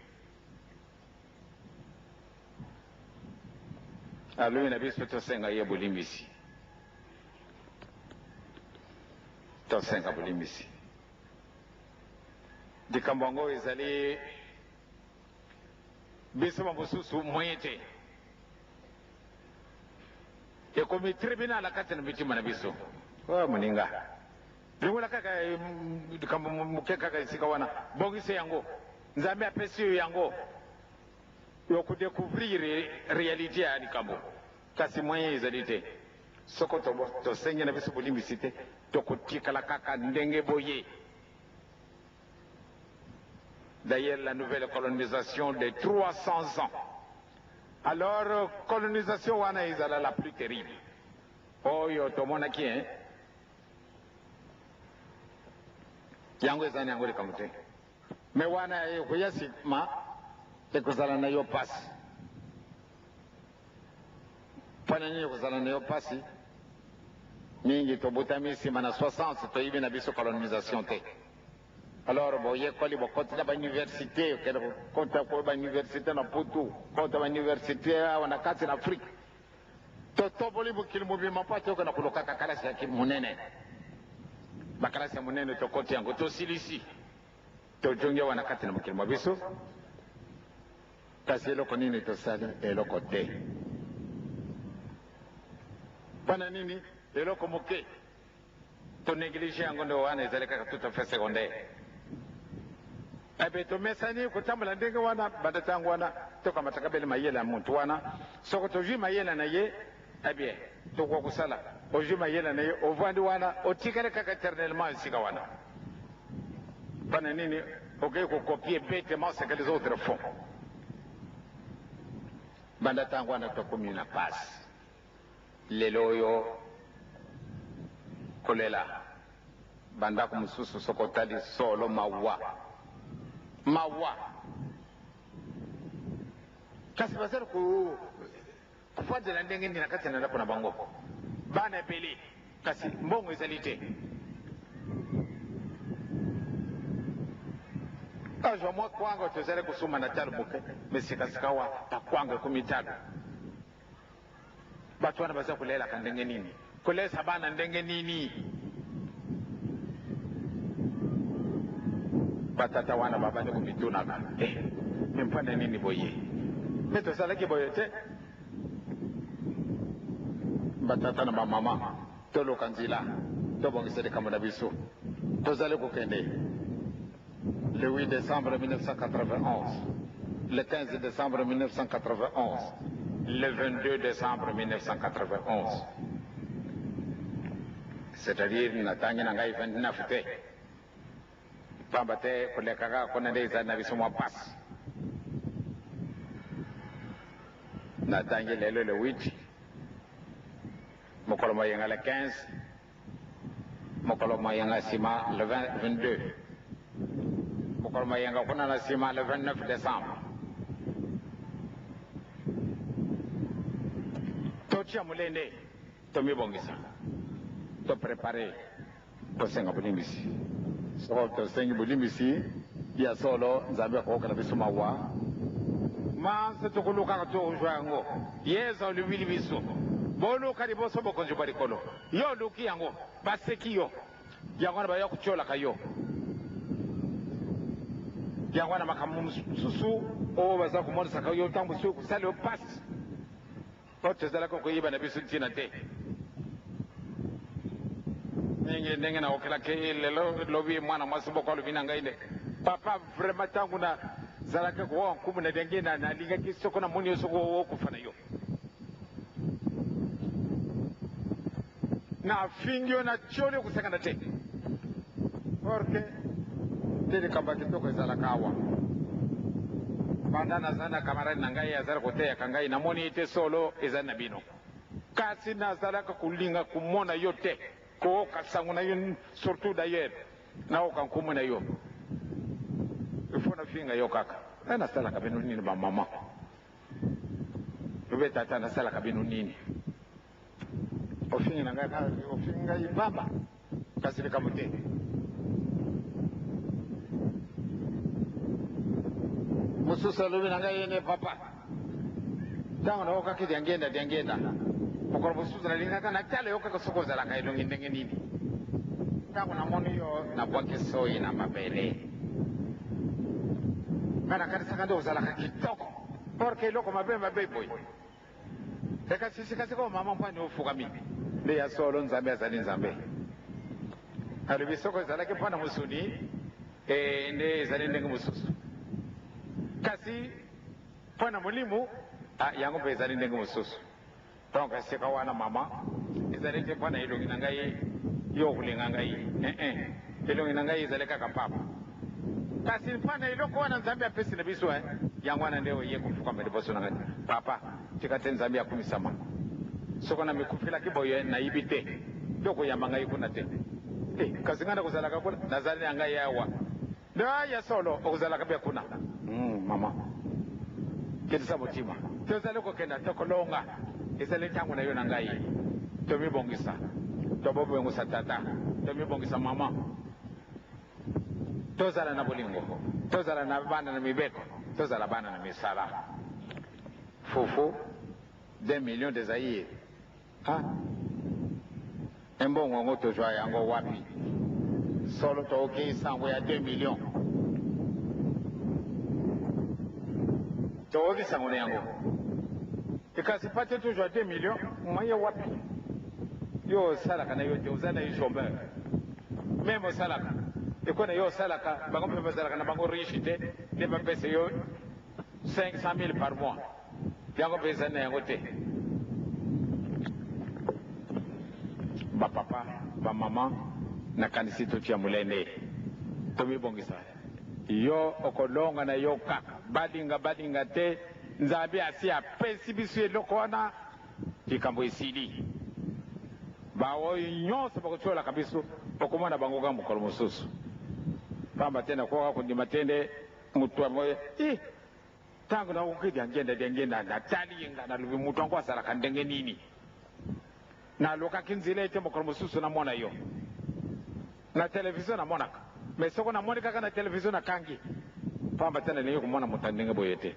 aloyi na biso tosenga ye bolimbisi tosenga bolimbisi likambo yango ezali biso bamosusu moye te ekomi tribunal kati na mitima na biso moninga lingola kaka likambo moke kaka esika wana bongise yango nzambe apesi yo yango yokudécouvrir réalité ya likambo kasi moyen ezali te soko tosenge na biso bolimbisi te tokotikala kaka ndenge boye. D'ailleurs la nouvelle colonisation de 300 ans alors colonisation wana ezala la plus terrible oyo tomonaki yango ezani yango likambo te me wana ekoya nsima ekozala na yo pasi pana nini kozala na yo pasi mingi tobutami nsima na 60 toyibi na biso colonisation te. Alors boyekoli bokotela bauniversité okende kokota ko bauniversité na Putu kota bauniversité awa na kati na Afrique totoboli mokili mobima mpo ate okenda kolokaka kalasi ya monene bakalasi ya monene tokoti yango tosilisi tojongi awa na kati na mokili mwa biso kasi eloko nini tosali eloko te mpona nini eloko moke tonéglige yango nde wana ezali kaka tout à fait secondaire ebe tomesani kotambola ndenge wana banda ntango wana tokamataka bele mayele ya muntu wana soko tozwi mayele na ye ebie tokoka kosala ozwi mayele na ye ovandi wana otikali kaka éternellement esika wana mpona nini okei kokopie bêtement ce que les autres font banda ntango wana tokomi na pasi lelo oyo kolela bandako mosusu soko otali solo mawa kasi bazali kofandela ndenge nini na kati na ndako na bango bana ebele kasi mbongo ezali te azwa mwa kwanga tozali kosuma na talo moke mesikasika wa bakwanga ekumi talo bato wana baza kolelaka ndenge nini kolesa bana ndenge nini batata wana babandi komitunaka mempana nini boye me tozalaki boye te batata na bamama toluka nzila tobongisa likambo na biso tozali kokende le 8 décembre 1991 le 15 décembre 1991 le 22 décembre 1991 c'est-à-dire natangi na ngai 29 te pamba te kolekaka kona nde ezali na biso mwa pasi natangi lelo le 8 mokolo moyenga le 15 mokolo moyenga nsima le 22 mokolo moyenga kuna na nsima le 29 décembre totia molende tomibongisa toprepare tosenga bolimbisi soko tosengi bolimbisi ya solo nzambe akokela biso mawa manse tokolukaka tozwa yango yeza olubili biso boluka liboso bokonzi bwa likolo yo oluki yango baseki yo yango wana baya kutyolaka yo yango wana makambo mosusu oyo baza komonisaka yo ntango mosusu kosala yo pasi o tozalaki koyiba na biso ntina te ningi ndenge naokelaki lelo lobi mwana mwasi moko alobi na ngai nde papa vraiment ntango nazalaki kowa nkumu na ndenge nalingaki soko namoni yo soko okufa na yo nafingi yo natyoli okusangana te porke te likambo ya kitoko ezalaka awa banda nazali na kamaradi na ngai azali koteyaka ngai namoni te solo ezali na bino kasi nazalaka kolinga komona yo te kooka sango na yo surtout d'ailleurs naoka nkumu na yo ifo nafinga yo kaka nasalaka bino nini bamama obe tata nasalaka bino nini ofingi na ngai ofingi ngai pamba kasi likambo te mosusu alobi na ngai ene papa ntango naokaki diangenda mokolo mosusu nalingaka natala yo kaka soko ozalaka elongi ndenge nini ntango namoni yo nabwaki soyi na mabele nga nakanisaka nde ozalaka kitoko porke eloko mabe boye ekasisikasika omama mpani ofukami nde ya solo nzambe azali nzambe alobi soko ezalaki mpona mosuni nde ezali ndenge mosusu kasi mpona molimo yango mpe ezali ndenge mosusu donc esika wana mama ezali te mpona elongi na ngai yo kolinga ngai elongi na ngai ezali kaka papa kasi mpona eloko wana nzambe apesi na biso yango wana nde oye kofukama liboso na ngai papa tika te nzambe akumisama soko na mikufilaki boye nayibi te nde koyamba ngai kuna te kasi ngai nakozalaka kuna nazali na ngai awa nde aya solo okozalaka mpe kuna mama ketisa motima tozali kokenda tokolonga ezali ntango na yo na ngai tomibongisa tobobongisa tata tomibongisa mama tozala na bolingo tozala na bana na mibeko tozala bana na misala fufu 2 millions de zaïre embongo ngo tozwa yango wapi solo toke sango ya 2 millions toki sango na yango ikasipate tozwa 2 millions maya wapi yo salaka na yo te ozana yo chômeur même salaka ekona yo salaka bango mpe bazalaka na bango riche te nde bapesa yo 500 000 par mois yango mpe eza na yango te bapapa bamama nakanisi totia mulende tomibongisa yo okolonga na yo kaka balinga te nzambe asi apesi biso eloko wana likambo esili baoyo nyonso bakotiolaka biso okomona bango ka mokolo mosusu pamba te nakoka kondima te nde mutu amoye ntango nakokidi angenda natali yenga nalobi mutu ango asalaka ndenge nini nalukaki nzela ete mokolo mosusu namona yo na televizio namonaka me soko namoni kaka na televizio nakangi pamba te nalingi komona mutu ndenge boye te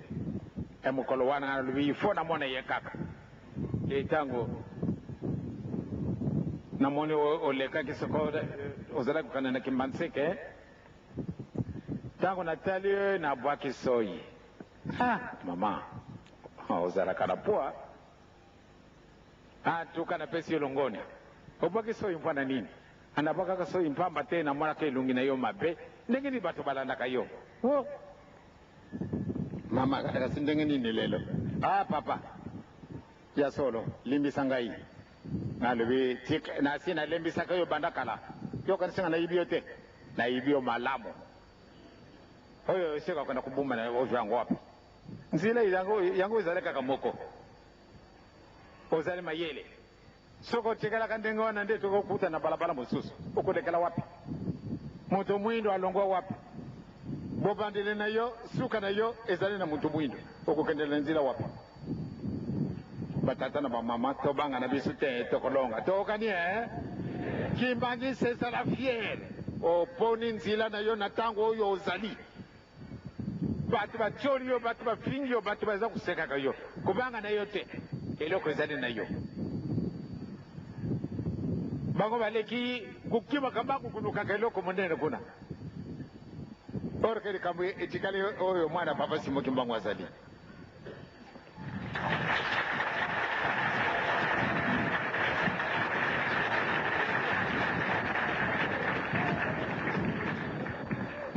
mokolo wana nalobi ifo namona ye kaka ntango namoni olekaki soko ozalaki kokana kimbanseke ntango natali nabwaki soyi mama ozalaka na poa tuka napesi yo longoni obwaki soyi mpona nini anabwakaka soyi mpamba te namonaka elongi na yo mabe ndenge nini bato balandaka yo mama kasi ndenge nini lelo papa ya solo limbisa ngai nalobi nasi nalembisaka yo banda kala yo kanisanga nayibi yo te nayibi yo malamu oyo eseka kwenda kubuma na ozwa yango wapi nzila yango ezali kaka moko ozali mayele soko otekelaka ndenge wana nde tokokuta na balabala mosusu okolekela wapi moto mwindo alongwa wapi bobandele na yo suka na yo ezali na moto mwindo okokendela nzila wapi batata na bamama tobanga na biso te tokolonga tokani kimbangisi ezala fiere oponi nzela na yo na ntango oyo ozali bato batioli yo bato bafingi yo bato baza kosekaka yo kubanga na yo te eloko ezali na yo bango baleki kokimaka bango kunukaka eloko monene kuna orke likambo etikali oyo mwana papa simoki mbango azali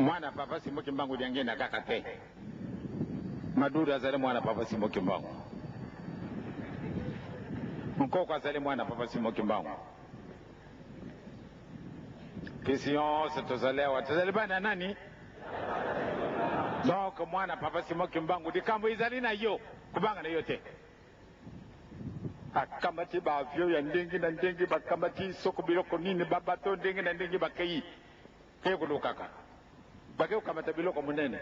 mwana papa simoki mbangu lyangenda kaka te maduru azali mwana papa simoki mbangu nkoko azali mwana papa simoki mbangu kisi yonse tozali awa tozali bana nani donc mwana papa simoki mbangu likambo ezali na yo kubanga na yo te akambati baavio ya ndenge na ndenge bakambati soko biloko nini babato ndenge na ndenge bakei ekolokaka bake okamata biloko monene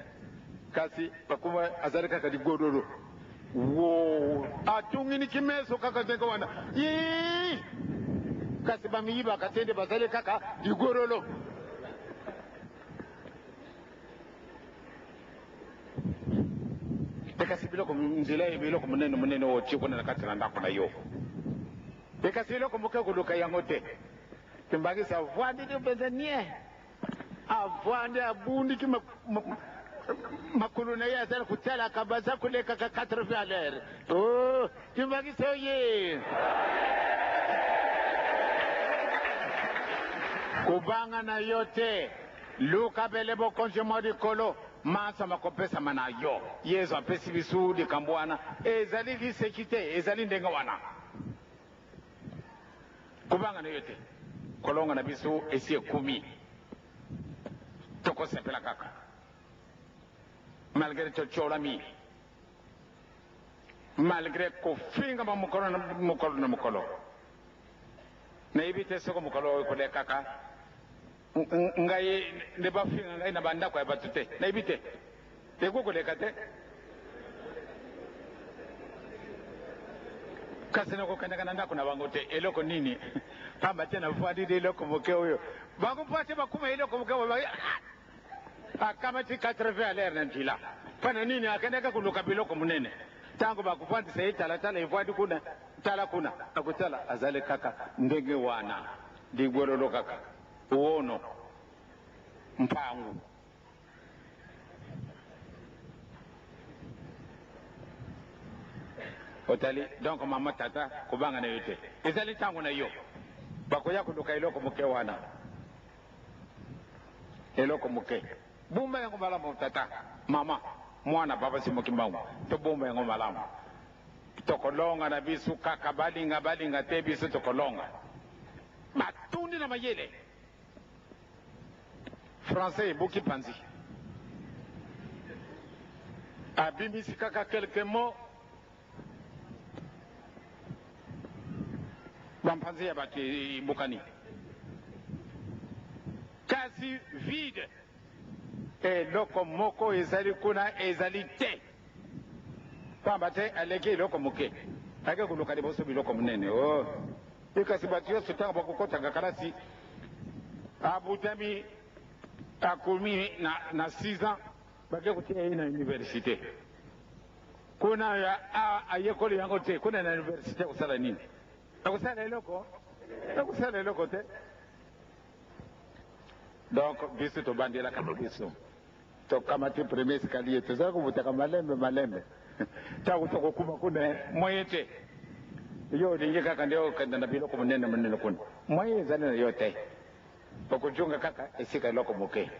kasi bakuma azali kaka ligololo atungini kimeso kaka ndenge wana kasi bamiyibaka te nde bazali kaka ligololo ekasi biloko nzela ye biloko monene otie kuna na kati na ndako na yo ekasi biloko moke koluka yango te kimbangisi avwandiki mpenza nie avwandi abundiki makulu na ye azali kutalaka baza kulekaka 80 à l'heure kimbangisi oye kubanga na yo te luka bele bokonjemo likolo mansa makopesama na yo yesu apesi biso likambo wana ezali liseki te ezali ndenge wana kubanga na yo te kolonga na biso esi ekumi tokosepela kaka malgré tocholami malgré kofingama mokolo na mokolo nayebi te soko mokolo oyo kole kaka ngai nde bafinga ngai na bandako ya bato te nayebi te ekokoleka te kasina ko kana ndako na bango te eloko nini pamba tena fuadi de eloko moke huyo bango pate bakuma eloko moke kama ti 80 à l'air nantila pana nini akaenda kuluka biloko munene tangu bakufandi sai tala ifuadi kuna tala kuna akutala azale kaka ndege wana digololo kaka uono mpangu otali donc mama tata kubanga na yote ezali tangu na yo bakoya kuluka eloko muke wana eloko muke bumba yango malamu tata mama mwana baba simokimbangu to bumba yango malamu tokolonga na bisu kaka balinga te bisu tokolonga matundi na mayele français buki panzi abimisi kaka quelques mots bampanzi ya bati bukani kasi vide eloko moko ezali kuna ezali te pamba te aleki eloko moke ake kuluka liboso biloko munene ikasi bato nyonso ntango bakokotanga kalasi abutami akomi na 6 ans bake kotia ye na université kuna ayekoli yango te kuna na université kosala nini akusala eloko te donc biso tobandelaka biso tokamati premier escalier tozala kobutaka malembe ntango tokokuma kuna moye te yo olingi kaka nde okenda na biloko munene kuna moye ezali na yo te okojunga kaka esika eloko moke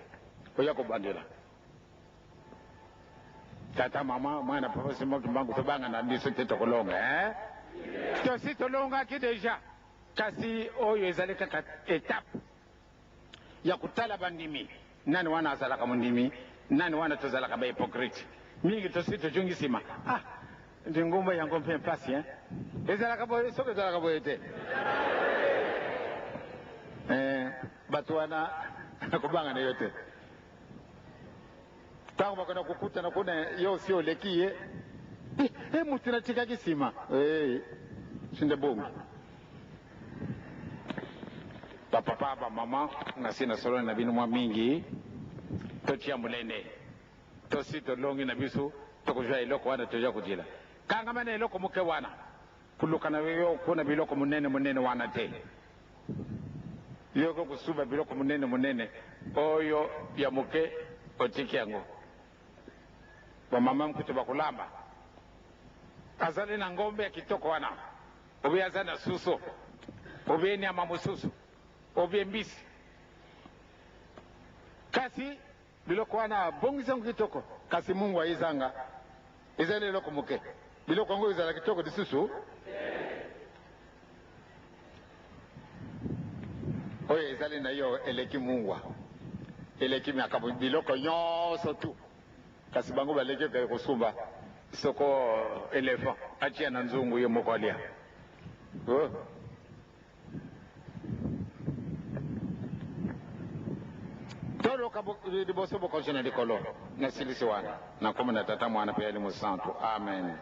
oya kobandela tata mama mwana papa simokimbangu tobanga na biso te tokolonga tosi tolongaki deja kasi oyo ezali kaka etape ya kutala bandimi nani wana azalaka mondimi nani wana tozalaka bahypocrite mingi tosi tojungi nsima ndi ngumba yango mpe mpasi ezalaka boye soki ezalaka boye te bato wana kobanga na yo te ntango bakona kokutana kuna yo osi oleki ye mutu natikaki nsima sinde bongi bapapa bamama ngasi na solo na bino mwa mingi totia mulene tosi tolongi na biso tokozwa eloko wana toja kotila kangama na eloko moke wana kuluka na yo kuna biloko munene wana te yoko kusuba biloko munene oyo ya moke otiki yango bamama mkutu bakulamba azali na ngombe ya kitoko wana obe aza na suso obe nyama mosusu obe mbisi kasi biloko wana bongisa yango kitoko kasi mungu aizanga ezali eloko moke biloko yango ezala kitoko lisusu oyo ezali na yo eleki mungwa eleki miaka biloko nyonso tu kasi bango baleki kosumba soko elephant atia na nzungu ye moko alia toloka liboso bokonso na likolo na silisi wana na komona tata mwana pe ali mosantu amen